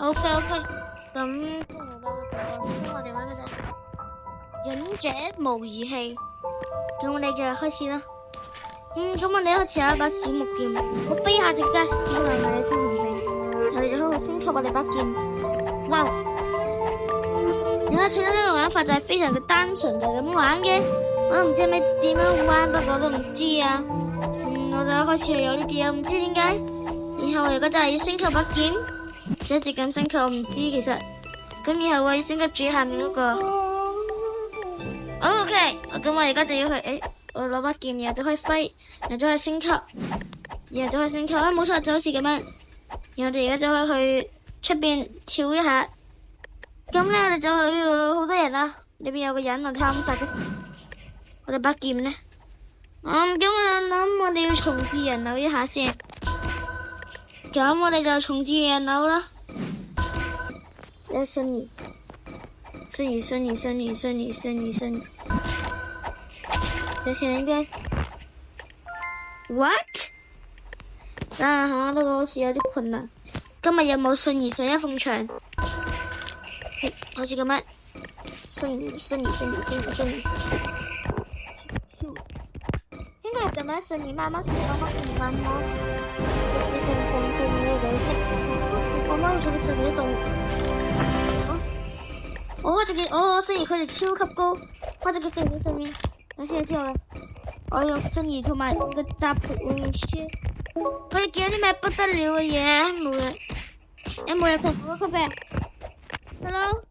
OK OK，咁我哋玩嘅就係忍者模擬器，咁我哋就開始啦。咁我哋開始有一把小木劍，我飛下直揸劍係咪聰明症？我哋好好先級我哋把劍，哇！你睇到呢個玩法就係非常嘅單純，就係咁玩嘅。我都唔知咩點樣玩，不過我都唔知啊。我就開始有呢啲啊，唔知點解。然後我而家就係要升級把劍，即係接近升級，我唔知其實。咁然後我要升級最下面嗰個。OK，咁我而家就要去，我攞把劍，然後就可以飛，然後就可以升級，然後就可以升級。冇錯，就好似咁樣。然後我哋而家就可以去出邊跳一下。咁咧，我哋就去好多人啦。裏邊有個人我貪殺嘅，我哋把劍咧。咁我諗我哋要重置人偶一下先。咁我哋就重置人偶啦。瞬移，有錢人嘅 ，what？ 呢個好似有啲困難。今日有冇瞬移上一埲牆？好似咁樣，瞬移。應該係咁樣瞬移，慢慢。瞬移佢哋超級高，我隻嘅瞬移，等先跳啦。我用瞬移同埋我嘅雜步車，我哋見到啲咩不得了嘅嘢？冇人同我級別 ，hello。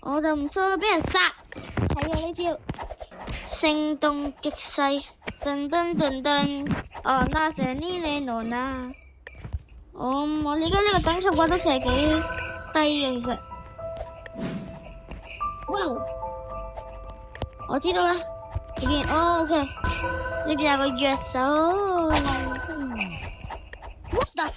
我就唔信俾人殺，睇下呢招，聲東擊西，噔，哦，那是你嚟啦。我而家呢個等級我都成幾低嘅，其實。哇！我知道啦，呢邊OK，呢邊有個藥手。What the？